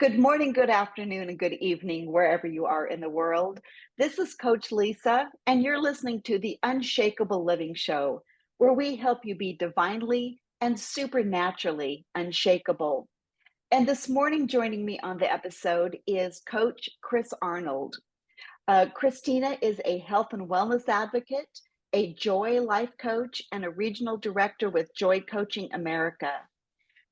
Good morning, good afternoon, and good evening, wherever you are in the world. This is Coach Lisa, and you're listening to the Unshakable Living Show, where we help you be divinely and supernaturally unshakable. And this morning, joining me on the episode is Coach Chris Arnold. Christina is a health and wellness advocate, a joy life coach, and a regional director with Joy Coaching America.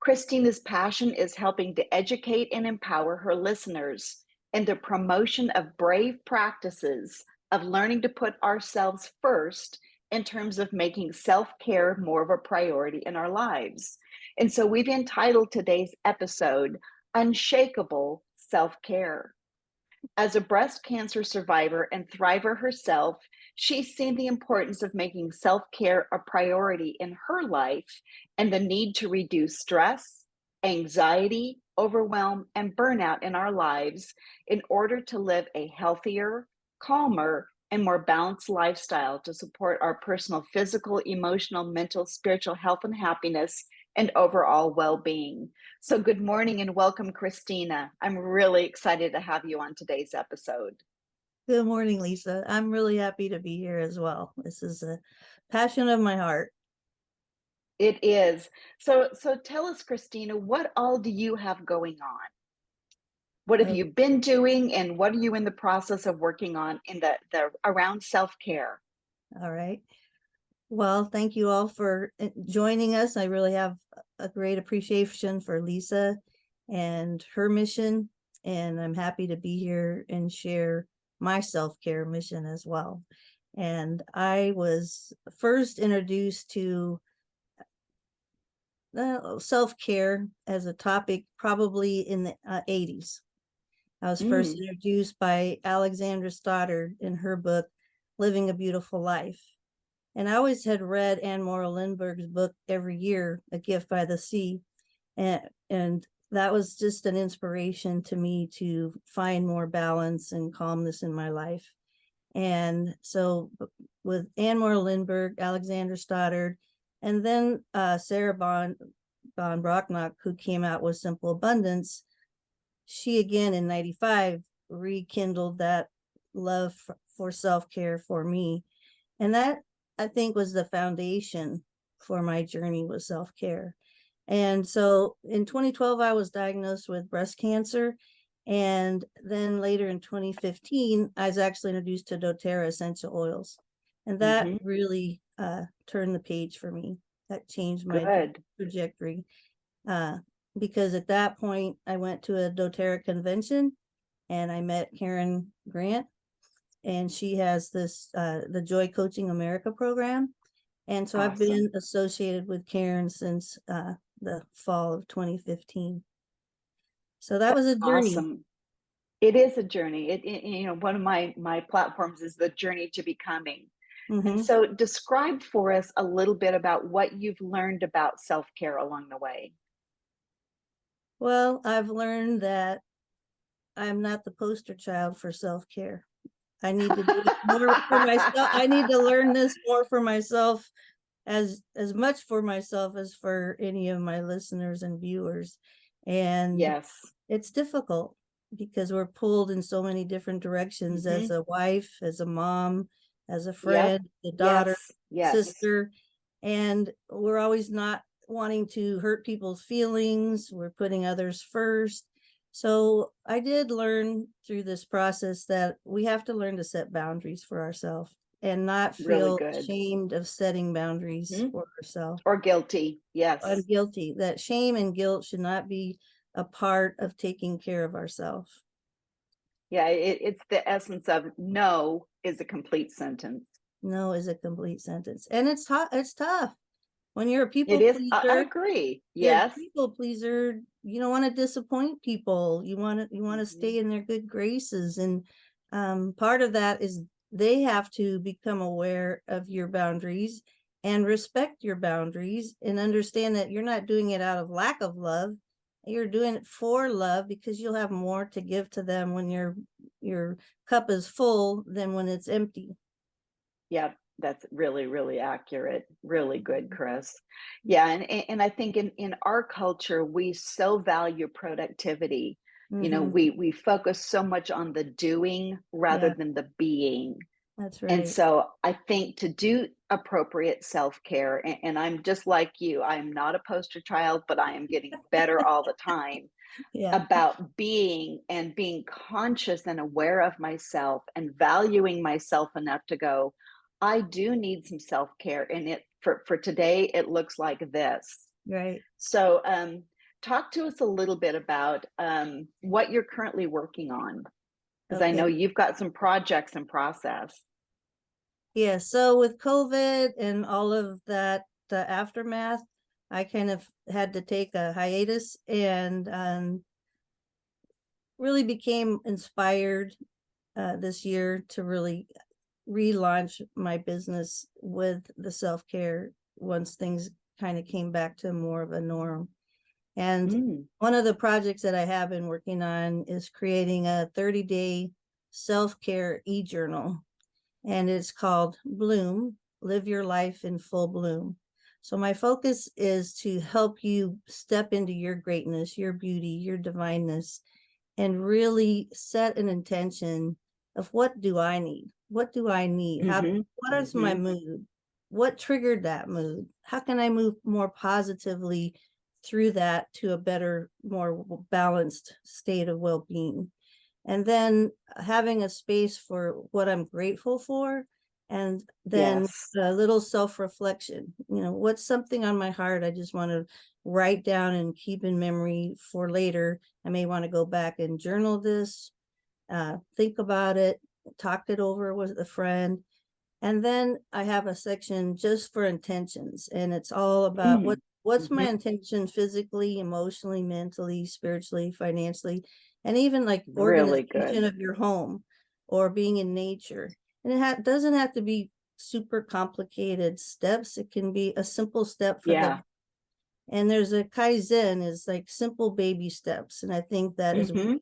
Christina's passion is helping to educate and empower her listeners in the promotion of brave practices of learning to put ourselves first in terms of making self-care more of a priority in our lives. And so we've entitled today's episode, Unshakable Self-Care. As a breast cancer survivor and thriver herself, she's seen the importance of making self-care a priority in her life and the need to reduce stress, anxiety, overwhelm, and burnout in our lives in order to live a healthier, calmer, and more balanced lifestyle to support our personal physical, emotional, mental, spiritual health and happiness and overall well-being. So good morning and welcome, Christina. I'm really excited to have you on today's episode. Good morning, Lisa. I'm really happy to be here as well. This is a passion of my heart. It is. So tell us, Christina, what all do you have going on? What have Oh, you been doing and what are you in the process of working on in the around self-care? all right. Well, thank you all for joining us. I really have a great appreciation for Lisa and her mission, and I'm happy to be here and share my self-care mission as well. And I was first introduced to self-care as a topic probably in the 80s. I was first Mm, introduced by Alexandra Stoddard in her book, Living a Beautiful Life. And I always had read Anne Morrow Lindbergh's book every year, A Gift by the Sea. And that was just an inspiration to me to find more balance and calmness in my life. And so with Anne Morrow Lindbergh, Alexandra Stoddard, and then Sarah Von Brocknock, who came out with Simple Abundance, she again in 95 rekindled that love for self-care for me. And that I think was the foundation for my journey with self-care. And so in 2012, I was diagnosed with breast cancer. And then later in 2015, I was actually introduced to doTERRA essential oils. And that hmm. really turned the page for me. That changed my Good. trajectory. Because at that point, I went to a doTERRA convention and I met Karen Grant, and she has this the Joy Coaching America program. And so I've Awesome. been associated with Karen since the fall of 2015. So that was a journey. Awesome. It is a journey. One of my platforms is the journey to becoming. And Hmm. so describe for us a little bit about what you've learned about self-care along the way. Well, I've learned that I'm not the poster child for self-care. I need to do it more for myself. I need to learn this more for myself, as much for myself as for any of my listeners and viewers. And Yes. it's difficult because we're pulled in so many different directions as Hmm. a wife, as a mom, as a Yep. friend, a daughter, Yes. Yes. sister, and we're always not wanting to hurt people's feelings. We're putting others first. So I did learn through this process that we have to learn to set boundaries for ourselves and not Really feel good. ashamed of setting boundaries Hmm. for ourselves. Or guilty. I'm Yes. guilty. That shame and guilt should not be a part of taking care of ourselves. Yeah. It's the essence of no is a complete sentence. No is a complete sentence. And it's tough. When you're a It people is. I pleaser, agree. Yes. you don't want to disappoint people. You want to Hmm. stay in their good graces. And part of that is they have to become aware of your boundaries and respect your boundaries and understand that you're not doing it out of lack of love. You're doing it for love because you'll have more to give to them when your cup is full than when it's empty. Yep, that's really, really accurate. Really good, Chris. Yeah, and I think in our culture, we so value productivity. Mm-hmm. We focus so much on the doing rather Yeah, than the being. that's And right. so I think to do appropriate self-care, and I'm just like you, I'm not a poster child, but I am getting better all the time Yeah, about being conscious and aware of myself and valuing myself enough to go, I do need some self-care. And it for today, it looks like this. right. So talk to us a little bit about what you're currently working on, because I know Okay. you've got some projects in process. Yeah, so with COVID and all of that, the aftermath, I kind of had to take a hiatus and really became inspired this year to really relaunch my business with the self-care once things kind of came back to more of a norm. And Mm, one of the projects that I have been working on is creating a 30-day self-care e-journal, and it's called Bloom, Live Your Life in Full Bloom. So my focus is to help you step into your greatness, your beauty, your divineness, and really set an intention of what do I need? What do I need? mm-hmm, What is my mm-hmm. mood? What triggered that mood? How can I move more positively through that to a better, more balanced state of well-being? And then having a space for what I'm grateful for, and then Yes. a little self-reflection. What's something on my heart I just want to write down and keep in memory for later. I may want to go back and journal this, think about it, talk it over with a friend. And then I have a section just for intentions, and it's all about Mm, what's my mm-hmm. intention physically, emotionally, mentally, spiritually, financially, and even like Really organization good. of your home or being in nature. And doesn't have to be super complicated steps. It can be a simple step for the, Yeah. and there's a Kaizen is like simple baby steps. And I think that is Mm-hmm.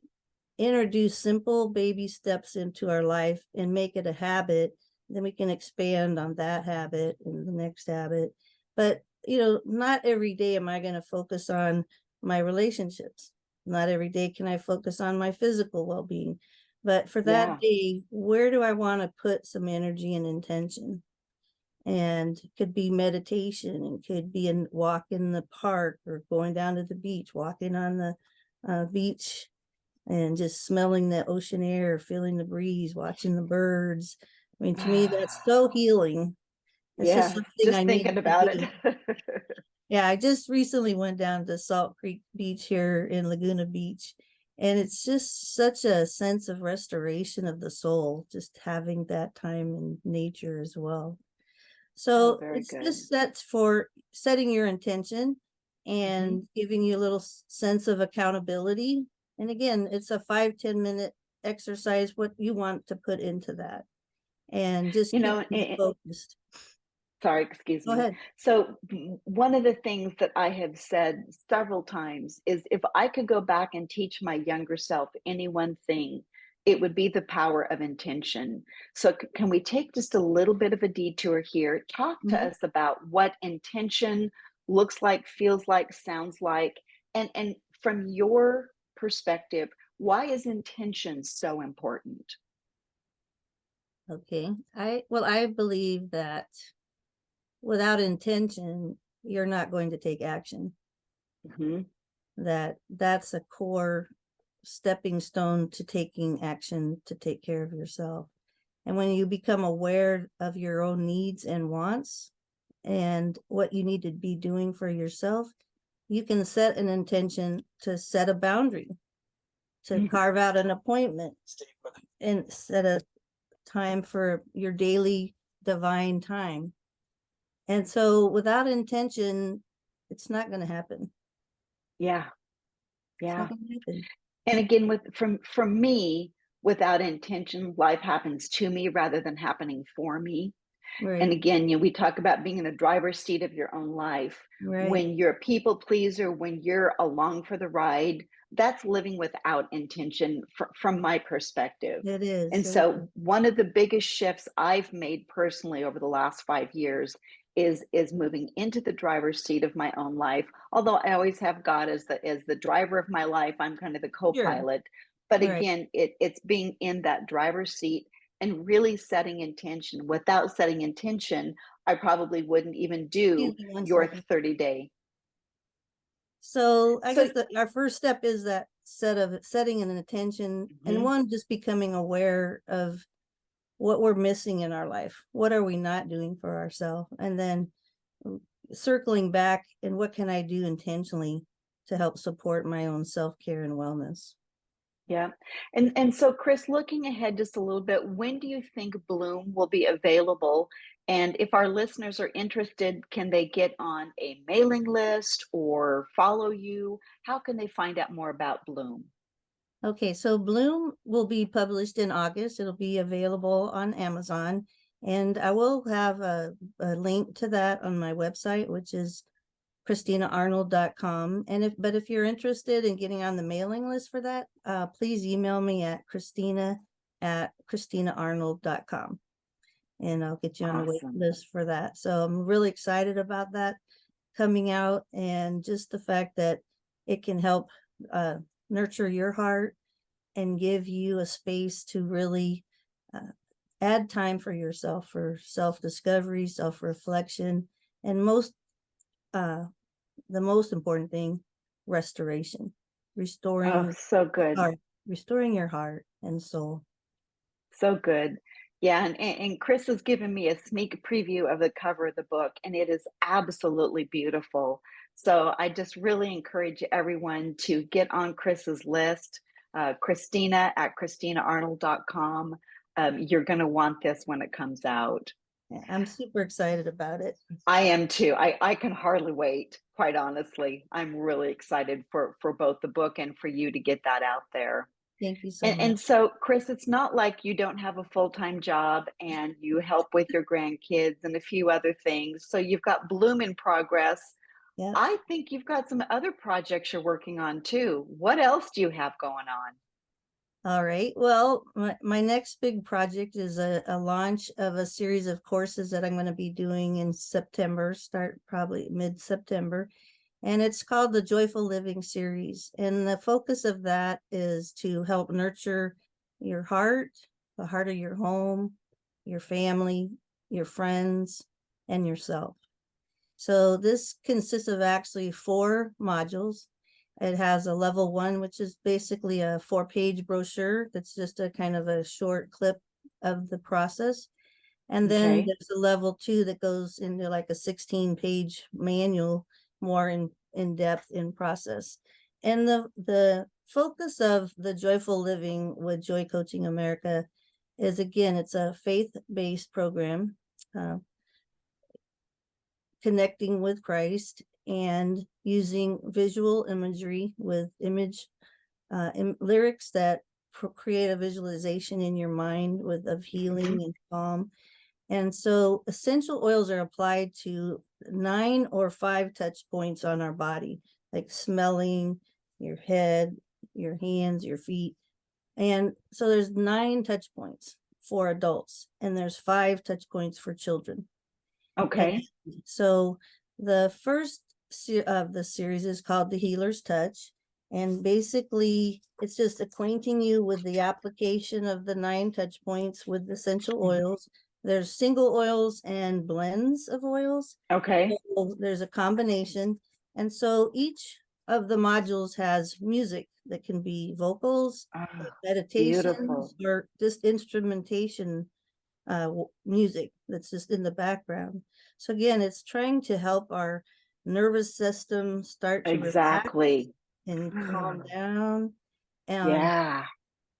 introduce simple baby steps into our life and make it a habit, then we can expand on that habit and the next habit. But not every day am I going to focus on my relationships. Not every day can I focus on my physical well-being. But for that Yeah. day, where do I want to put some energy and intention? And it could be meditation, and could be a walk in the park, or going down to the beach, walking on the beach and just smelling the ocean air, feeling the breeze, watching the birds. I mean, to me, that's so healing. It's just Yeah. something Just I thinking needed to about it. do. Yeah, I just recently went down to Salt Creek Beach here in Laguna Beach, and it's just such a sense of restoration of the soul, just having that time in nature as well. Oh, So very it's good. just sets for setting your intention Mm-hmm. and giving you a little sense of accountability. And again, it's a 5-10 minute exercise, what you want to put into that, and just You keep know, you focused. sorry, excuse Go me. ahead. So, one of the things that I have said several times is if I could go back and teach my younger self any one thing, it would be the power of intention. So, can we take just a little bit of a detour here? Talk to Mhm. us about what intention looks like, feels like, sounds like, and from your perspective, why is intention so important? Okay. I believe that without intention, you're not going to take action. Hmm. That's a core stepping stone to taking action to take care of yourself. And when you become aware of your own needs and wants and what you need to be doing for yourself, you can set an intention to set a boundary, to carve out an appointment, and set a time for your daily divine time. And so without intention, it's not going to happen. Yeah, It's not yeah. going to happen. And again, from me, without intention, life happens to me rather than happening for me. And Right. again, we talk about being in the driver's seat of your own life. Right. When you're a people pleaser, when you're along for the ride, that's living without intention from my perspective. It is. And It is. so, one of the biggest shifts I've made personally over the last 5 years is moving into the driver's seat of my own life. Although I always have God as the driver of my life, I'm kind of the Sure. co-pilot. But Right. again, it's being in that driver's seat and really setting intention. Without setting intention, I probably wouldn't even do Excuse me one your second. 30-day. So I So guess that our first step is that setting an intention, and mhm, one, just becoming aware of what we're missing in our life. What are we not doing for ourselves? And then mm, circling back, and what can I do intentionally to help support my own self-care and wellness? yeah. And so Chris, looking ahead just a little bit, when do you think Bloom will be available? And if our listeners are interested, can they get on a mailing list or follow you? How can they find out more about Bloom? Okay, so Bloom will be published in August. It'll be available on Amazon. And I will have a link to that on my website, which is ChristinaArnold.com. And if you're interested in getting on the mailing list for that, please email me at Christina@ChristinaArnold.com, and I'll get you on the wait Awesome. list for that. So I'm really excited about that coming out, and just the fact that it can help uh, nurture your heart and give you a space to really uh, add time for yourself, for self-discovery, self-reflection, and uh, the most important thing, restoration, Oh, restoring so the good. heart, restoring your heart and soul. So good. Yeah, and Chris has given me a sneak preview of the cover of the book, and it is absolutely beautiful. So I just really encourage everyone to get on Chris's list, Christina at ChristinaArnold.com. You're going to want this when it comes out. I'm super excited about it. I am too. I can hardly wait, quite honestly. I'm really excited for both the book and for you to get that out there. Thank you so And much. so, Chris, it's not like you don't have a full-time job and you help with your grandkids and a few other things. So you've got Bloom in progress. Yep. I think you've got some other projects you're working on too. What else do you have going on? All right. Well, my next big project is a launch of a series of courses that I'm going to be doing in September, start probably mid-September. And it's called the Joyful Living Series. And the focus of that is to help nurture your heart, the heart of your home, your family, your friends, and yourself. So this consists of actually 4 modules. It has a level 1, which is basically a 4-page brochure that's just a kind of a short clip of the process. And then Okay. there's a level 2 that goes into like a 16-page manual, more in depth in process. And the focus of the Joyful Living with Joy Coaching America is, again, it's a faith-based program, uh, connecting with Christ and using visual imagery with lyrics that create a visualization in your mind of Mhm. healing and calm. And so essential oils are applied to 9 or 5 touch points on our body, like smelling, your head, your hands, your feet. And so there's 9 touch points for adults, and there's 5 touch points for children. And Okay. so the first of the series is called The Healer's Touch. And basically, it's just acquainting you with the application of the 9 touch points with essential Mhm. oils. There's single oils and blends of oils. Okay. So there's a combination. And so each of the modules has music that can be vocals, Ah, meditations, beautiful. or just instrumentation music that's just in the background. So again, it's trying to help our nervous system start to relax Exactly. and calm down, and Yeah.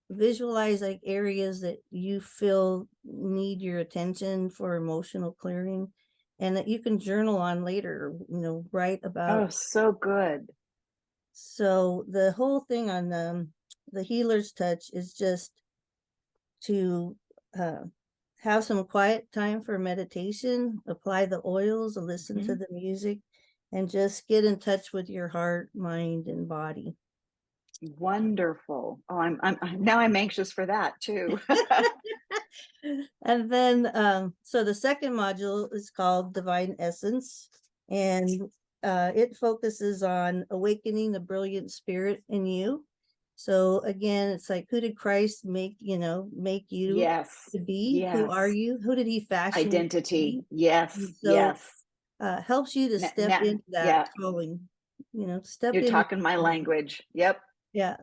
visualize like areas that you feel need your attention for emotional clearing, and that you can journal on later, write about. Oh, so good. So the whole thing on the Healer's Touch is just to uh, have some quiet time for meditation, apply the oils, listen to Mhm. the music, and just get in touch with your heart, mind, and body. Wonderful. Oh, now I'm anxious for that too. And then, so the second module is called Divine Essence, and it focuses on awakening the brilliant spirit in you. So again, it's like, who did Christ make you Yes. to be? Who are Yes. you? Who did he fashion you to Identity. be? And Yes. so Yes. helps you to step into that Yeah. calling, step You're into talking my calling. language. Yep. Yeah.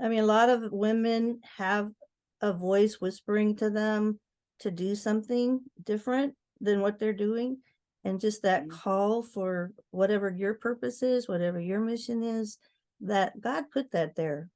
I mean, a lot of women have a voice whispering to them to do something different than what they're doing. And just that Mhm. call for whatever your purpose is, whatever your mission is, that God put that there.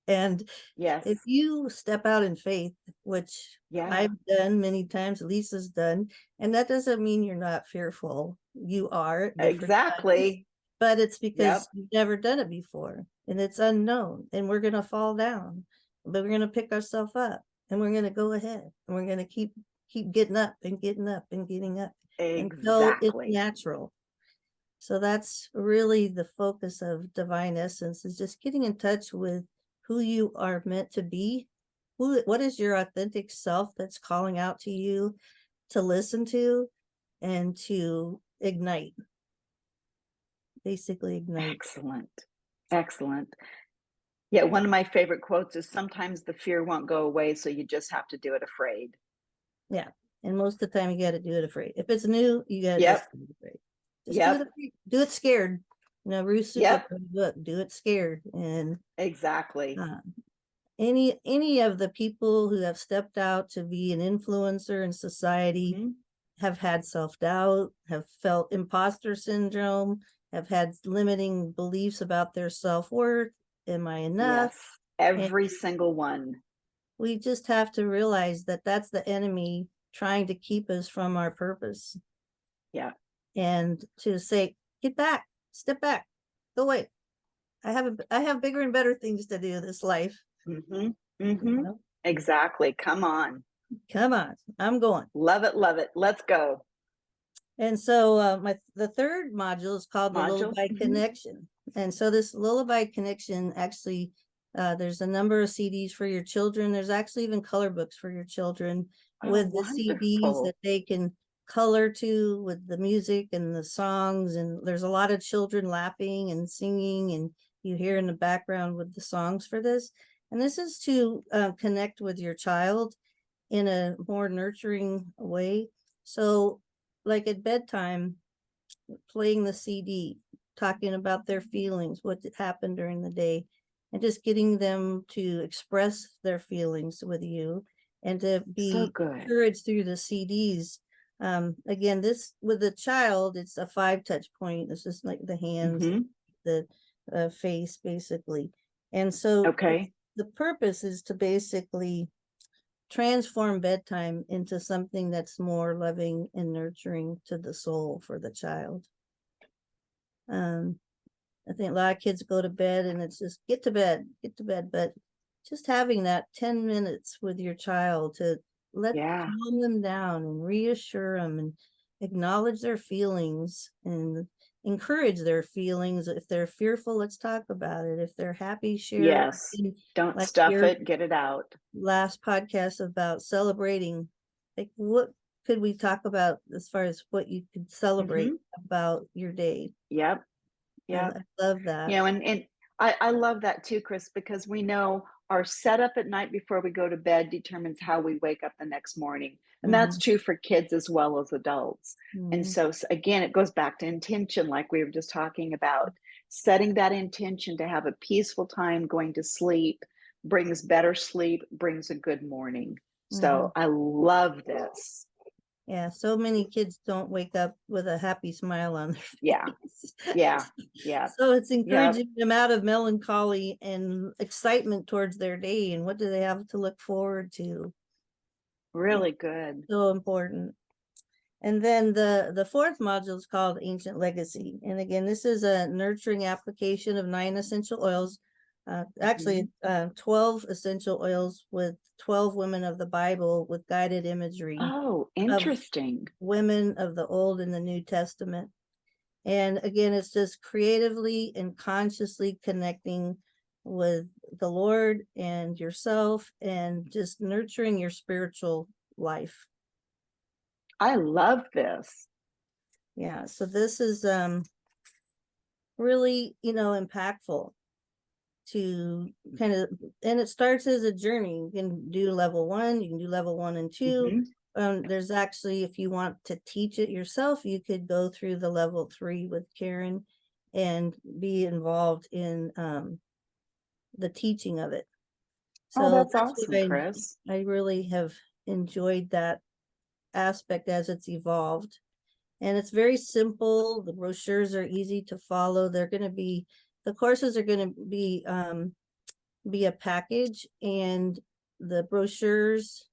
And if Yes. you step out in faith, which Yeah. I've done many times, Lisa's done, and that doesn't mean you're not fearful. You are at different times, Exactly. but it's Yep. because you've never done it before and it's unknown, and we're going to fall down, but we're going to pick ourselves up and we're going to go ahead and we're going to keep getting up and getting up and getting up until it's Exactly. natural. So that's really the focus of Divine Essence, is just getting in touch with who you are meant to be. What is your authentic self that's calling out to you to listen to and to ignite, basically ignite. Excellent. Excellent. Yeah, one of my favorite quotes is sometimes the fear won't go away, so you just have to do it afraid. Yeah. And most of the time you got to do it afraid. If it's new, you got to Yep. just do it afraid. Just do it Yep. afraid. Do it scared. Ruth Super Yep. book, do it scared. And Exactly. uh, any of the people who have stepped out to be an influencer in society Mhm. have had self-doubt, have felt imposter syndrome, have had limiting beliefs about their self-worth. Am I enough? Yes. And Every single one. we just have to realize that that's the enemy trying to keep us from our purpose, Yeah. and to say, get back, step back, go away. I have bigger and better things to do this life. Mhm. You Mhm. know? Exactly. Come on. Come on, I'm going. Love it, love it. Let's go. And so the third module is called the Modules. Lullaby Mhm. Connection. And so this Lullaby Connection actually, there's a number of CDs for your children. There's actually even color books for your children Oh, with the CDs wonderful. that they can color to with the music and the songs. And there's a lot of children laughing and singing, and you hear in the background with the songs for this. And this is to connect with your child in a more nurturing way. So, like at bedtime, playing the CD, talking about their feelings, what happened during the day, and just getting them to express their feelings with you and to So be good. encouraged through the CDs. Again, this with a child, it's a 5 touch point. It's just like the hands, Mhm. the face, basically. And so Okay. the purpose is to basically transform bedtime into something that's more loving and nurturing to the soul for the child. Um, I think a lot of kids go to bed and it's just get to bed, but just having that 10 minutes with your child to Yeah. calm them down and reassure them and acknowledge their feelings and encourage their feelings. If they're fearful, let's talk about it. If they're happy, share. Yes. Don't Like stuff your it, get it out. last podcast about celebrating, like what could we talk about as far as what you could celebrate Mhm. about your day? Yep. I Yep. love that. And I love that too, Chris, because we know our setup at night before we go to bed determines how we wake up the next morning. And that's Mm-hmm. true for kids as well as adults. And Mm-hmm. so, again, it goes back to intention, like we were just talking about. Setting that intention to have a peaceful time going to sleep brings better sleep, brings a good morning. Mm-hmm. So I love this. Yeah, so many kids don't wake up with a happy smile on their Yeah. face. Yeah. Yeah. So it's Yep. encouraging them out of melancholy and excitement towards their day, and what do they have to look forward to? Yeah, Really good. so important. And then the fourth module is called Ancient Legacy. And again, this is a nurturing application of 9 essential oils. Mhm. 12 essential oils with 12 women of the Bible with guided imagery Oh, of interesting. women of the Old and the New Testament. And again, it's just creatively and consciously connecting with the Lord and yourself and just nurturing your spiritual life. I love this. Yeah, so this is really, impactful to kind of, and it starts as a journey. You can do level 1, you can do level 1 and 2. Hmm. There's actually, if you want to teach it yourself, you could go through the level 3 with Karen and be involved in the teaching of it. Oh, So that's that's what awesome, Chris. I really have enjoyed that aspect as it's evolved. And it's very simple. The brochures are easy to follow. The courses are going to be a package, and the brochures,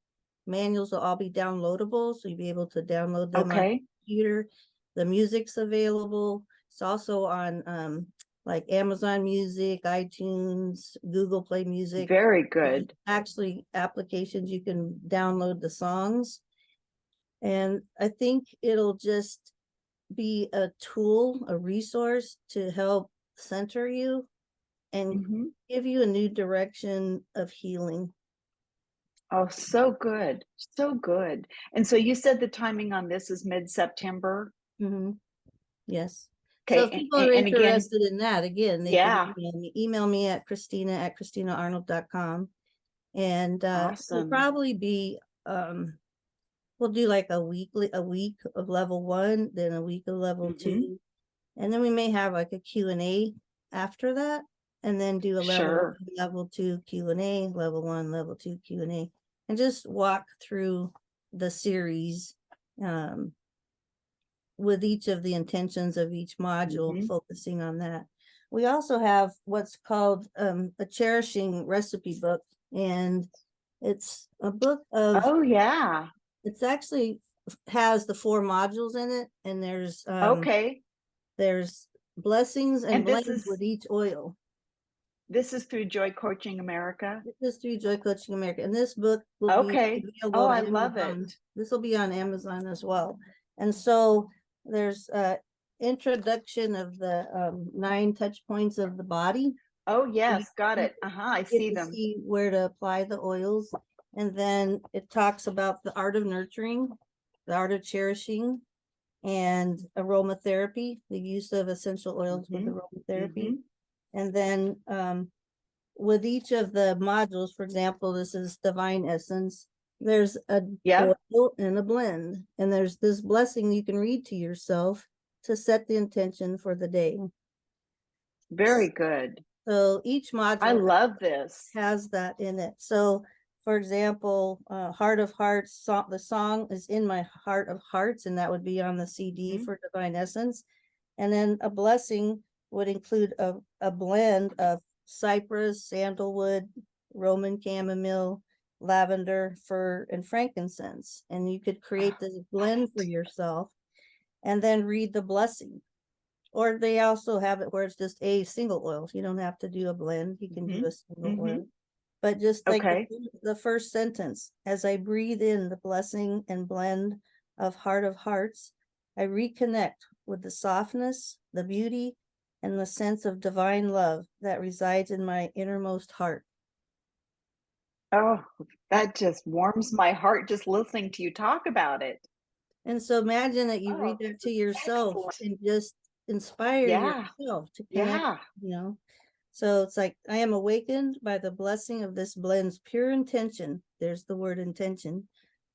manuals will all be downloadable. So you'll be able to download them on Okay, your computer. The music's available. It's also on like Amazon Music, iTunes, Google Play Music. very There's good. actually applications you can download the songs. And I think it'll just be a tool, a resource to help center you and Hmm. give you a new direction of healing. Oh, so good. So good. And so you said the timing on this is mid-September. Mm-hmm. Yes. So if Okay, people are and again, interested in that, again, they can yeah, email me at Christina@ChristinaArnold.com. And it'll awesome. probably be we'll do like a week of level 1, then a week of level Hmm. 2, and then we may have like a Q&A after that, and then do a level 1, Sure. level 2 Q&A, level 1, level 2 Q&A, and just walk through the series with each of the intentions of each module, Hmm. focusing on that. We also have what's called a cherishing recipe book, and it's a book of, Oh, yeah. it's actually has the 4 modules in it, and Okay. there's blessings and And blends with each oil. this is through Joy Coaching America. This is through Joy Coaching America, and this book will be Okay. available Oh, on I love it. Amazon. This will be on Amazon as well. And so there's a introduction of the 9 touch points of the body. Oh, You yes, got it. Uh-huh, I get see to them. see where to apply the oils, and then it talks about the art of nurturing, the art of cherishing, and aromatherapy, the use of essential oils with Hmm. aromatherapy. Hmm. And then with each of the modules, for example, this is divine essence, there's a Yep, oil and a blend, and there's this blessing you can read to yourself to set the intention for the day. very good. So each I module love this. has that in it. So for example, Heart of Hearts, the song is In My Heart of Hearts, and that would be on the CD Mhm. for Divine Essence. And then a blessing would include a blend of cypress, sandalwood, Roman chamomile, lavender, fir, and frankincense. And you could create Oh, this love blend for it. yourself and then read the blessing. Or they also have it where it's just a single oil. You don't have to do a blend. You can do Mhm. a single Mhm. oil. But just like Okay. the first sentence, as I breathe in the blessing and blend of Heart of Hearts, I reconnect with the softness, the beauty, and the sense of divine love that resides in my innermost heart. Oh, that just warms my heart just listening to you talk about it. And so imagine that you read Oh, that this to is yourself excellent. and just inspire Yeah. yourself to connect, Yeah. you know. So it's like, I am awakened by the blessing of this blend's pure intention. There's the word intention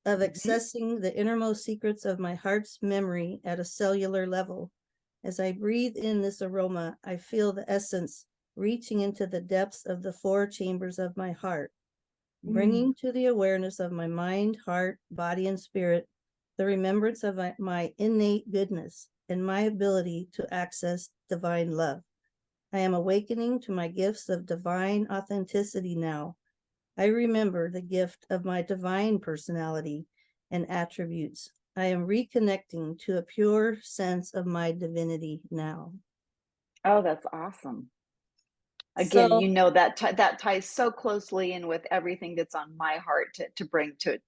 of Mhm. accessing the innermost secrets of my heart's memory at a cellular level. As I breathe in this aroma, I feel the essence reaching into the depths of the 4 chambers of my heart, Mm. bringing to the awareness of my mind, heart, body, and spirit the remembrance of my innate goodness and my ability to access divine love. I am awakening to my gifts of divine authenticity now. I remember the gift of my divine personality and attributes. I am reconnecting to a pure sense of my divinity now. Oh, that's awesome. Again, So, you know that that ties so closely in with everything that's on my heart to bring to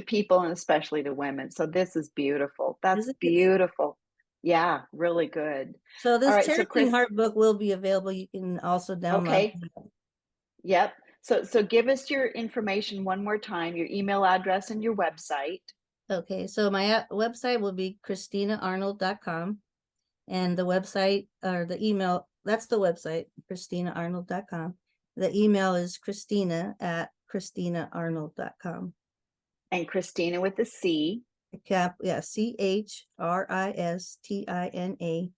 people and especially to women. So this is beautiful. That's isn't it? beautiful. Yeah, really good. So All this right, so Cherishing Chris, Heart book will be available. You can also download okay. Yep. So give us your information one more time, your email address and your website. Okay, so my website will be ChristinaArnold.com, and the website or the email, that's the website, ChristinaArnold.com. The email is Christina@ChristinaArnold.com. And Christina with a C. Yeah, CHRISTINA,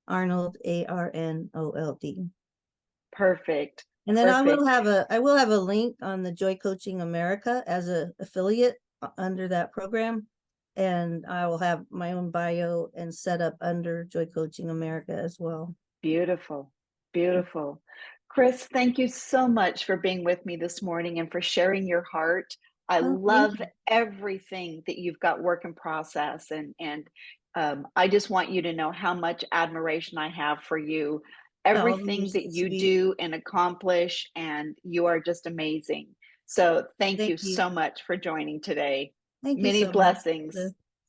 Arnold, ARNOLD. Perfect. And then Perfect. I will have a link on the Joy Coaching America as a affiliate under that program. And I will have my own bio and set up under Joy Coaching America as well. Beautiful. Beautiful. Chris, thank you so much for being with me this morning and for sharing your heart. I Oh, thank love you. everything that you've got work in process, and I just want you to know how much admiration I have for you. Oh, you're Everything so that you sweet. do and accomplish, and you are just amazing. So thank Thank you you. so much for joining today. Thank you Many so much. blessings.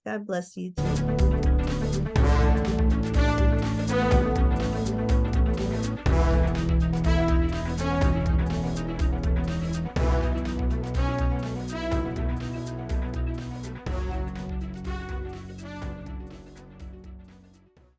God bless you too.